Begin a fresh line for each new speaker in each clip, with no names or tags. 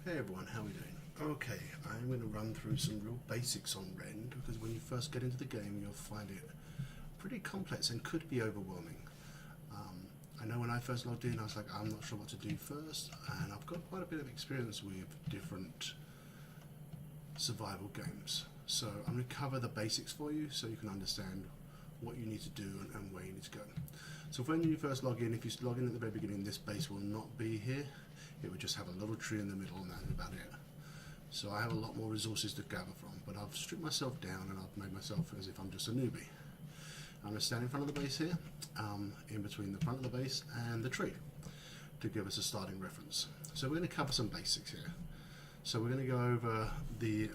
Hey everyone, how are we doing? Okay, I'm going to run through some real basics on Rend because when you first get into the game you'll find it pretty complex and could be overwhelming. I know when I first logged in I was like, I'm not sure what to do first, and I've got quite a bit of experience with different survival games. So I'm going to cover the basics for you so you can understand what you need to do and where you need to go. So when you first log in, if you log in at the very beginning, this base will not be here. It would just have a little tree in the middle and that's about it. So I have a lot more resources to gather from, but I've stripped myself down and I've made myself as if I'm just a newbie. I'm going to stand in front of the base here, in between the front of the base and the tree, to give us a starting reference. So we're going to cover some basics here. So we're going to go over the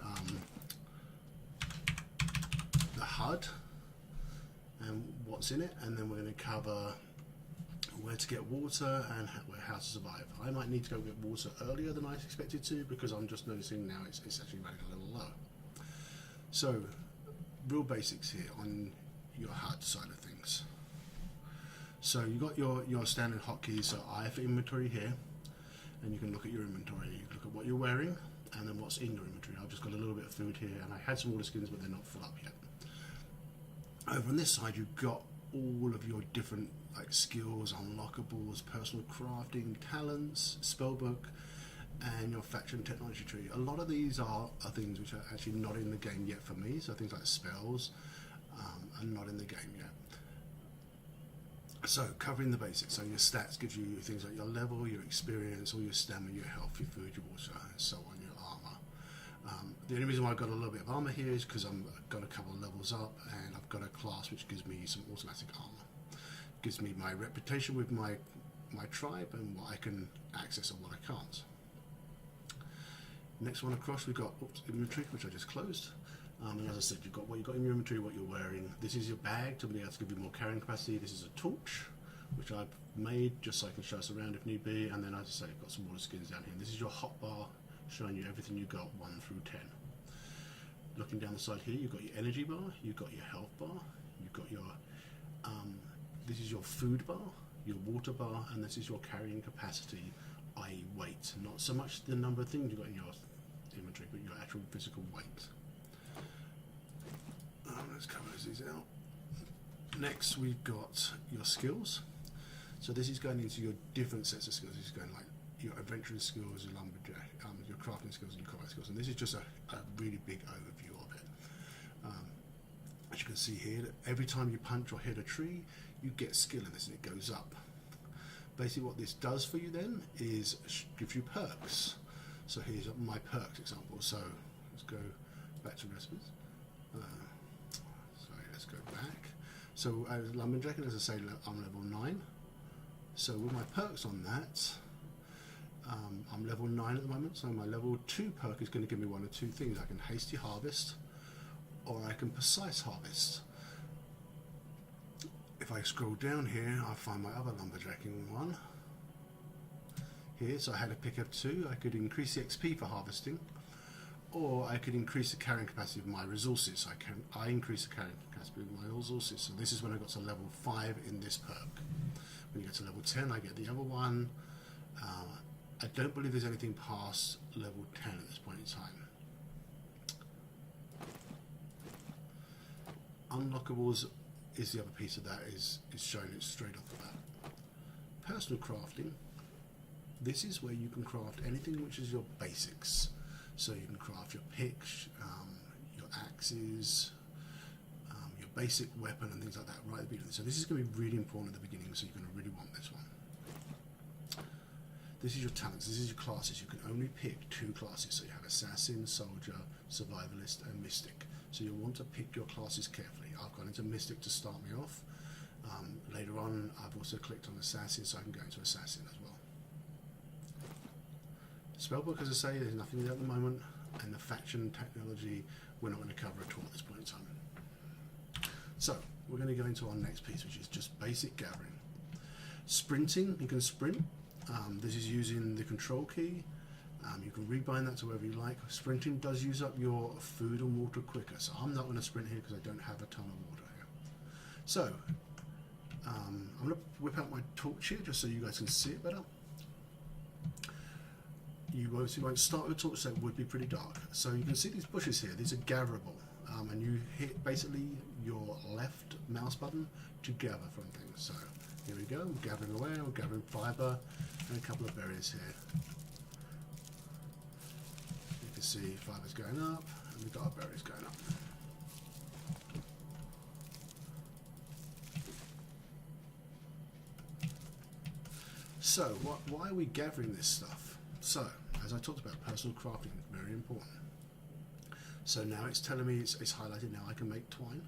HUD and what's in it, and then we're going to cover where to get water and how to survive. I might need to go get water earlier than I expected to because I'm just noticing now it's actually running a little low. So, real basics here on your HUD side of things. So you got your standard hotkeys. So I have inventory here, and you can look at your inventory. You can look at what you're wearing and then what's in your inventory. I've just got a little bit of food here, and I had some water skins, but they're not full up yet. Over on this side, you've got all of your different skills, unlockables, personal crafting, talents, spellbook, and your faction technology tree. A lot of these are things which are actually not in the game yet for me, so things like spells are not in the game yet. So covering the basics, so your stats gives you things like your level, your experience, all your stamina, your health, your food, your water, and so on, your armor. The only reason why I've got a little bit of armor here is because I've got a couple of levels up and I've got a class which gives me some automatic armor. Gives me my reputation with my tribe and what I can access and what I can't. Next one across we've got inventory, which I just closed. And as I said, you've got what you've got in your inventory, what you're wearing. This is your bag to be able to give you more carrying capacity. This is a torch, which I've made just so I can show us around if need be. And then as I say, I've got some water skins down here. This is your hotbar, showing you everything you got 1 through 10. Looking down the side here, you've got your energy bar, you've got your health bar, you've got your this is your food bar, your water bar, and this is your carrying capacity, i.e. weight. Not so much the number of things you've got in your inventory, but your actual physical weight. Let's cover these out. Next we've got your skills. So this is going into your different sets of skills. This is going like your adventuring skills, your lumberjack, your crafting skills, and your combat skills. And this is just a really big overview of it. As you can see here, every time you punch or hit a tree, you get skill in this and it goes up. Basically what this does for you then is gives you perks. So here's my perks example. So let's go back to recipes. Sorry, let's go back. So as lumberjack, as I say, I'm level 9. So with my perks on that, I'm level 9 at the moment, so my level 2 perk is going to give me one of two things. I can hasty harvest, or I can precise harvest. If I scroll down here, I find my other lumberjacking one here. So I had to pick up 2. I could increase the XP for harvesting, or I could increase the carrying capacity of my resources. I increase the carrying capacity of my resources. So this is when I got to level 5 in this perk. When you get to level 10, I get the other one. I don't believe there's anything past level 10 at this point in time. Unlockables is the other piece of that, is showing it straight off the bat. Personal crafting. This is where you can craft anything which is your basics. So you can craft your picks, your axes, your basic weapon and things like that right at the beginning. So this is going to be really important at the beginning, so you're going to really want this one. This is your talents, this is your classes. You can only pick 2 classes. So you have Assassin, Soldier, Survivalist and Mystic. So you'll want to pick your classes carefully. I've gone into Mystic to start me off. Later on I've also clicked on Assassin, so I can go into Assassin as well. Spellbook, as I say, there's nothing there at the moment, and the faction technology we're not going to cover at all at this point in time. So we're going to go into our next piece, which is just basic gathering. Sprinting, you can sprint. This is using the control key. You can rebind that to wherever you like. Sprinting does use up your food and water quicker, so I'm not going to sprint here because I don't have a ton of water here. So I'm going to whip out my torch here just so you guys can see it better. you obviously won't start with a torch, so it would be pretty dark. So you can see these bushes here, these are gatherable, and you hit basically your left mouse button to gather from things. So here we go, we're gathering away, we're gathering fibre and a couple of berries here. You can see fibre's going up and we've got our berries going up. So, why are we gathering this stuff? So, as I talked about, personal crafting, very important. So now it's telling me, it's highlighted now, I can make twine.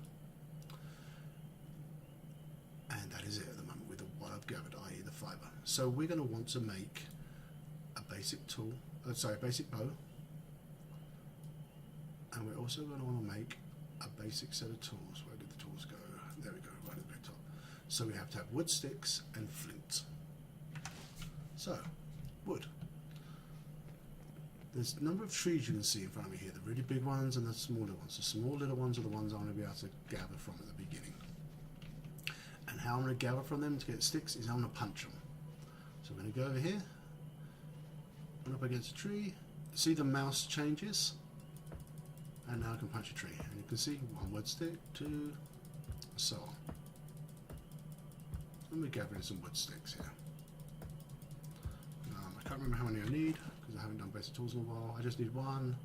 And that is it at the moment with what I've gathered, i.e. the fibre. So we're going to want to make a basic tool, a basic bow. And we're also going to want to make a basic set of tools. Where did the tools go? There we go, right at the very top. So we have to have wood sticks and flint. So, wood. There's a number of trees you can see in front of me here, the really big ones and the smaller ones. The small little ones are the ones I'm going to be able to gather from at the beginning. And how I'm going to gather from them to get sticks is I'm going to punch them. So I'm going to go over here, run up against a tree, see the mouse changes, and now I can punch a tree. And you can see one wood stick, two, so on. And we're gathering some wood sticks here. I can't remember how many I need because I haven't done basic tools in a while. I just need one,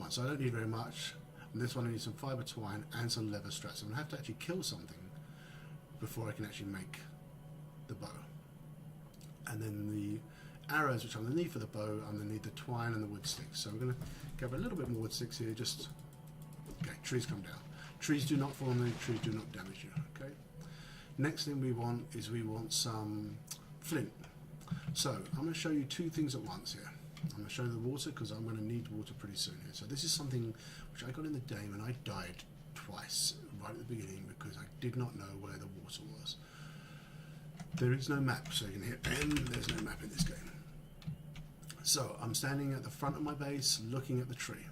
so I don't need very much. And this one I need some fibre twine and some leather straps. I'm going to have to actually kill something before I can actually make the bow. And then the arrows, which I'm going to need for the bow, I'm going to need the twine and the wood sticks. So we're going to gather a little bit more wood sticks here. Just okay, trees come down. Trees do not fall on the trees, do not damage you. Okay. Next thing we want is some flint. So I'm going to show you two things at once here. I'm going to show you the water because I'm going to need water pretty soon here. So this is something which I got in the game and I died twice right at the beginning because I did not know where the water was. There is no map, so you can hit N, there's no map in this game. So I'm standing at the front of my base looking at the tree.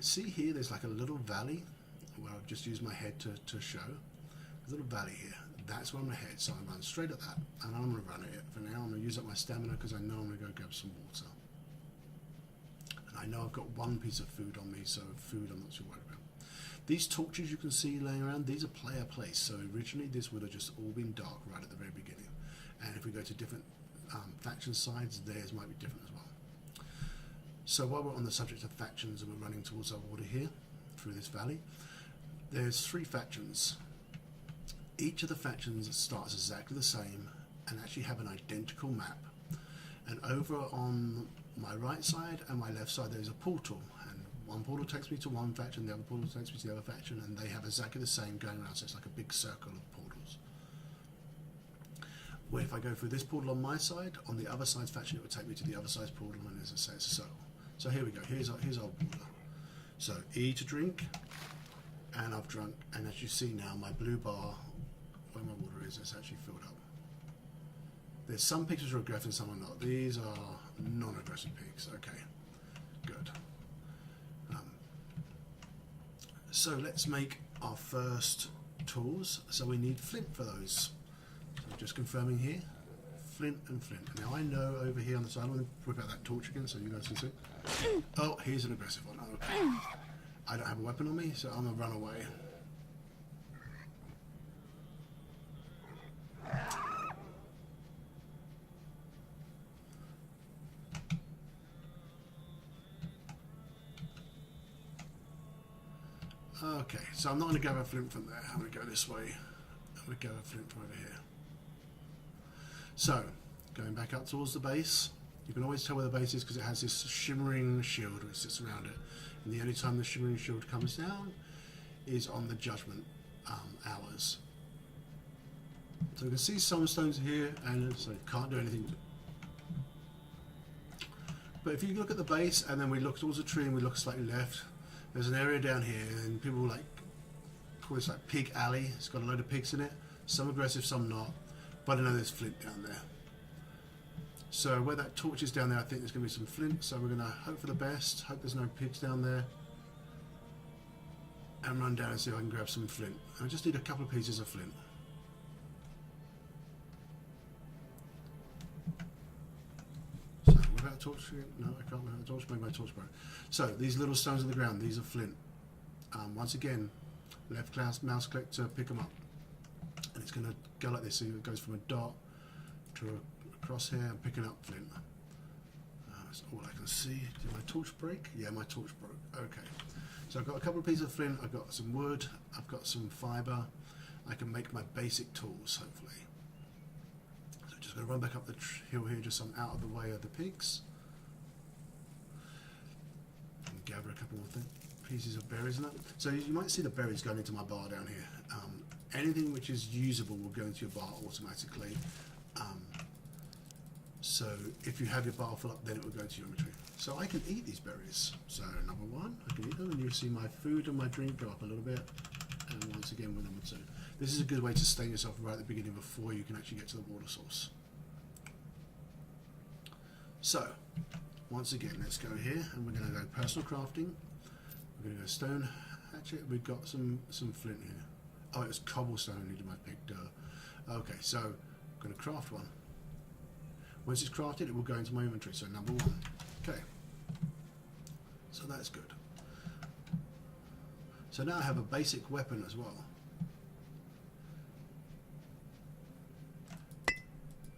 See here there's like a little valley where I've just used my head to show. There's a little valley here. That's where I'm going to head, so I'm going straight at that, and I'm going to run at it. For now, I'm going to use up my stamina because I know I'm going to go grab some water. And I know I've got one piece of food on me, so food I'm not too worried about. These torches you can see laying around, these are player place, so originally this would have just all been dark right at the very beginning. And if we go to different faction sides, theirs might be different as well. So while we're on the subject of factions and we're running towards our water here, through this valley, there's 3 factions. Each of the factions starts exactly the same and actually have an identical map. And over on my right side and my left side there's a portal, and one portal takes me to one faction, the other portal takes me to the other faction, and they have exactly the same going around, so it's like a big circle of portals. Where if I go through this portal on my side, on the other side's faction it would take me to the other side's portal, and as I say, it's a circle. So here we go, here's our water. So E to drink, and I've drunk, and as you see now my blue bar where my water is, it's actually filled up. There's some pigs which are aggressive and some are not. These are non-aggressive pigs. Okay, good. So let's make our first tools. So we need flint for those. So just confirming here, flint and flint. Now I know over here on the side, I'm going to whip out that torch again so you guys can see. Oh, here's an aggressive one. Okay. I don't have a weapon on me, so I'm going to run away. Okay, so I'm not going to gather flint from there. I'm going to go this way. I'm going to gather flint from over here. So, going back up towards the base, you can always tell where the base is because it has this shimmering shield which sits around it. And the only time the shimmering shield comes down is on the judgment hours. So you can see some stones here, and so you can't do anything. But if you look at the base and then we look towards the tree and we look slightly left, there's an area down here, and people like call this like Pig Alley. It's got a load of pigs in it. Some aggressive, some not. But I know there's flint down there. So where that torch is down there, I think there's going to be some flint. So we're going to hope for the best. Hope there's no pigs down there. And run down and see if I can grab some flint. I just need a couple of pieces of flint. So we're about torch? No, I can't have a torch. Maybe my torch broke. So these little stones on the ground, these are flint. Once again, left mouse click to pick them up, and it's going to go like this. So it goes from a dot to a crosshair and picking up flint. That's all I can see. Did my torch break? Yeah, my torch broke. Okay. So I've got a couple of pieces of flint. I've got some wood. I've got some fibre. I can make my basic tools, hopefully. So just going to run back up the hill here, just so I'm out of the way of the pigs. And gather a couple more pieces of berries in that. So you might see the berries going into my bar down here. Anything which is usable will go into your bar automatically. So if you have your bar full up, then it will go into your inventory. So I can eat these berries. So number one, I can eat them, and you see my food and my drink go up a little bit. And once again with number two. This is a good way to sustain yourself right at the beginning before you can actually get to the water source. So, once again, let's go here, and we're going to go personal crafting. We're going to go stone hatchet. We've got some flint here. Oh, it was cobblestone I needed my pick. Okay, so I'm going to craft one. Once it's crafted, it will go into my inventory. So number one. Okay. So that's good. So now I have a basic weapon as well.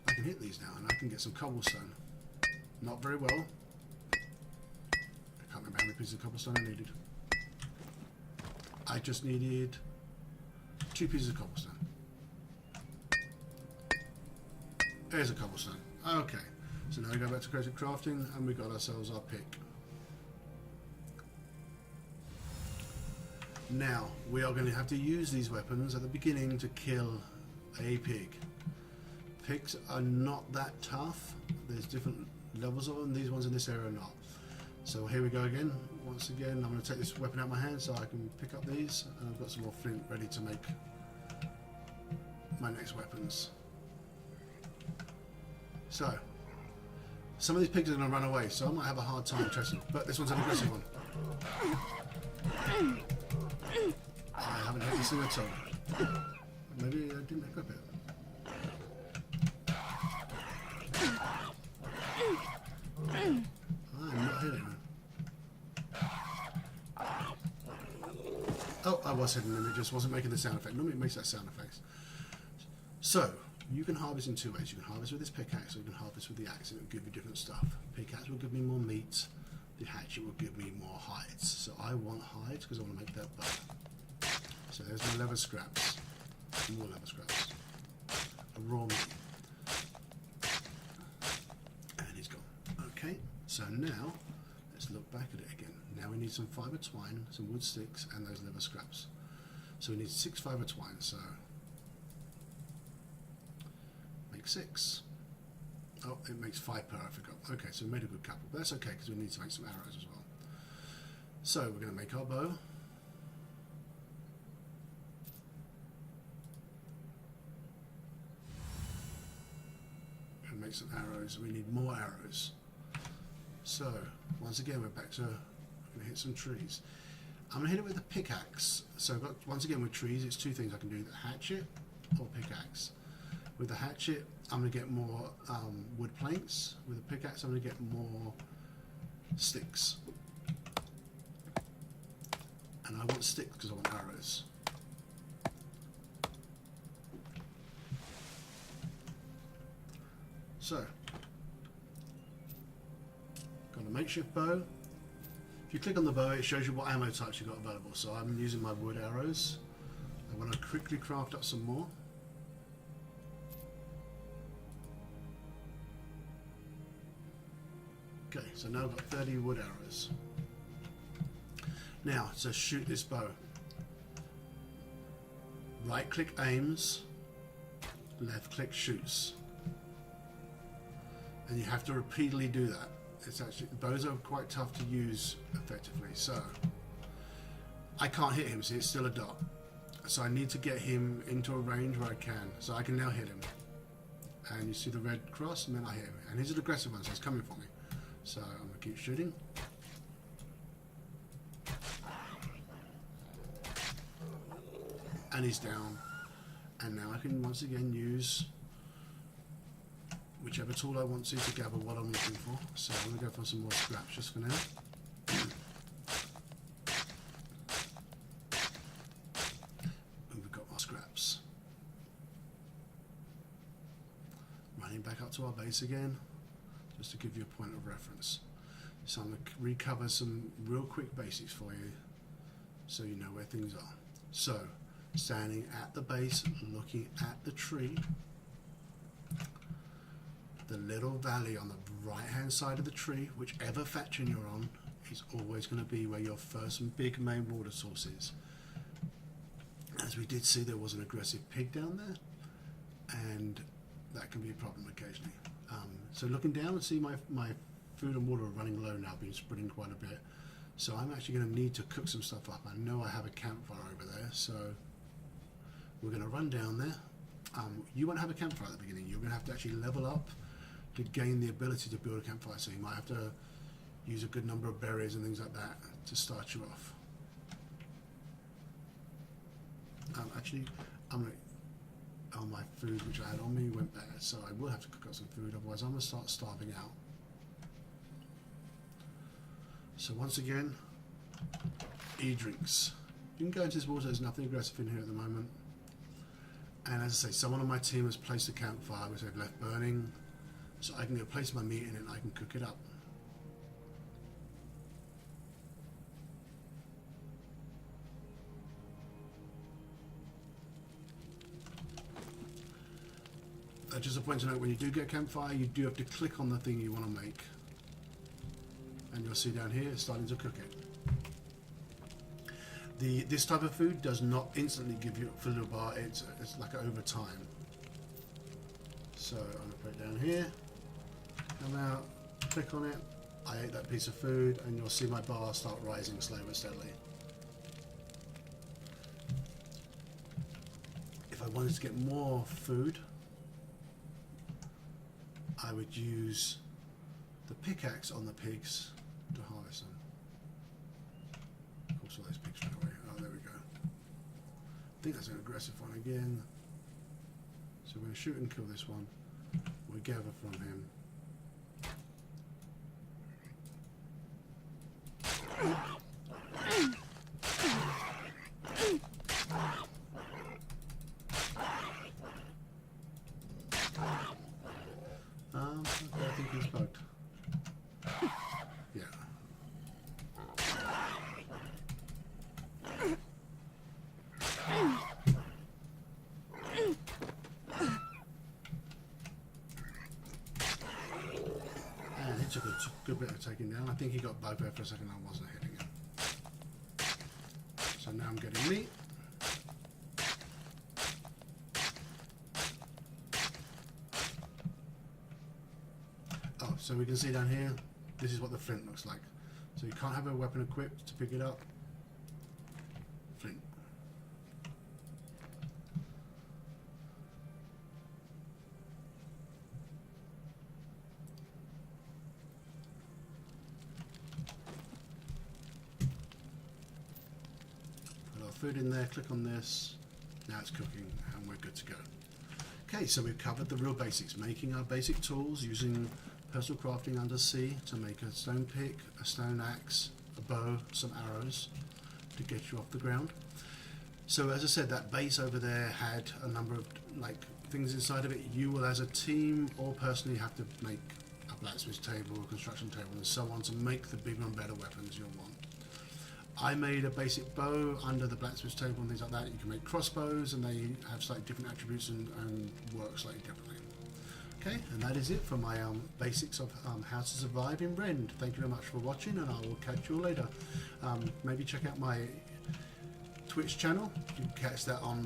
I can hit these now, and I can get some cobblestone. Not very well. I can't remember how many pieces of cobblestone I needed. I just needed 2 pieces of cobblestone. There's a cobblestone. Okay, so now we go back to creative crafting, and we got ourselves our pick. Now we are going to have to use these weapons at the beginning to kill a pig. Pigs are not that tough. There's different levels of them. These ones in this area are not. So here we go again. Once again, I'm going to take this weapon out of my hand so I can pick up these, and I've got some more flint ready to make my next weapons. So, some of these pigs are going to run away, so I might have a hard time tracing them. But this one's an aggressive one. I haven't hit this thing at all. Maybe I didn't equip it. I'm not hitting him. Oh, I was hitting him, it just wasn't making the sound effect. Normally it makes that sound effect. So, you can harvest in 2 ways. You can harvest with this pickaxe, or you can harvest with the axe, and it will give you different stuff. Pickaxe will give me more meat, the hatchet will give me more hides. So I want hides because I want to make that bow. So there's my leather scraps, more leather scraps, a raw meat, and he's gone. Okay, so now let's look back at it again. Now we need some fibre twine, some wood sticks, and those leather scraps. So we need 6 fibre twine, so make 6. Oh, it makes 5 per, I forgot. Okay, so we made a good couple, but that's okay because we need to make some arrows as well. So we're going to make our bow. And make some arrows. We need more arrows. So once again, we're back to, I'm going to hit some trees. I'm going to hit it with a pickaxe. So I've got, once again with trees, it's 2 things I can do: the hatchet or pickaxe. With the hatchet, I'm going to get more wood planks. With the pickaxe, I'm going to get more sticks. And I want sticks because I want arrows. So, got a makeshift bow. If you click on the bow, it shows you what ammo types you've got available. So I'm using my wood arrows. I want to quickly craft up some more. Okay, so now I've got 30 wood arrows. Now, to shoot this bow, right click aims, left click shoots. And you have to repeatedly do that. It's actually, bows are quite tough to use effectively, so I can't hit him, see it's still a dot. So I need to get him into a range where I can. So I can now hit him. And you see the red cross, and then I hit him. And he's an aggressive one, so he's coming for me. So I'm going to keep shooting. And he's down. And now I can once again use whichever tool I want to gather what I'm looking for. So I'm going to go for some more scraps just for now. And we've got our scraps. Running back up to our base again, just to give you a point of reference. So I'm going to recover some real quick basics for you, so you know where things are. So, standing at the base, looking at the tree, the little valley on the right hand side of the tree, whichever faction you're on, is always going to be where your first and big main water source is. As we did see, there was an aggressive pig down there, and that can be a problem occasionally. So looking down and see my food and water are running low now, been spreading quite a bit. So I'm actually going to need to cook some stuff up. I know I have a campfire over there, so we're going to run down there. You won't have a campfire at the beginning. You're going to have to actually level up to gain the ability to build a campfire. So you might have to use a good number of berries and things like that to start you off. Actually, my food which I had on me went bad, so I will have to cook up some food, otherwise I'm going to start starving out. So once again, e-drinks. You can go into this water, there's nothing aggressive in here at the moment. And as I say, someone on my team has placed a campfire which they've left burning, so I can go place my meat in it and I can cook it up. Just a point to note, when you do get a campfire, you do have to click on the thing you want to make. And you'll see down here, it's starting to cook it. This type of food does not instantly give you a full bar, it's like over time. So I'm going to put it down here, come out, click on it, I ate that piece of food, and you'll see my bar start rising slowly but steadily. If I wanted to get more food, I would use the pickaxe on the pigs to harvest them. Of course, all those pigs ran away. Oh, there we go. I think that's an aggressive one again. So we're going to shoot and kill this one. We gather from him. I think he's bugged. Yeah. And he took a good bit of taking down. I think he got bugged there for a second. I wasn't hitting him. So now I'm getting meat. So we can see down here, this is what the flint looks like. So you can't have a weapon equipped to pick it up. Flint. Put our food in there, click on this. Now it's cooking and we're good to go. Okay, so we've covered the real basics, making our basic tools, using personal crafting undersea to make a stone pick, a stone axe, a bow, some arrows to get you off the ground. So as I said, that base over there had a number of things inside of it. You will, as a team or personally, have to make a blacksmith's table, a construction table, and so on to make the bigger and better weapons you'll want. I made a basic bow under the blacksmith's table and things like that. You can make crossbows, and they have slightly different attributes and work slightly differently. Okay, and that is it for my basics of how to survive in Rend. Thank you very much for watching, and I will catch you all later. Maybe check out my Twitch channel. You can catch that on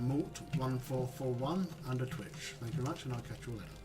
Malt1441 under Twitch. Thank you very much, and I'll catch you all later.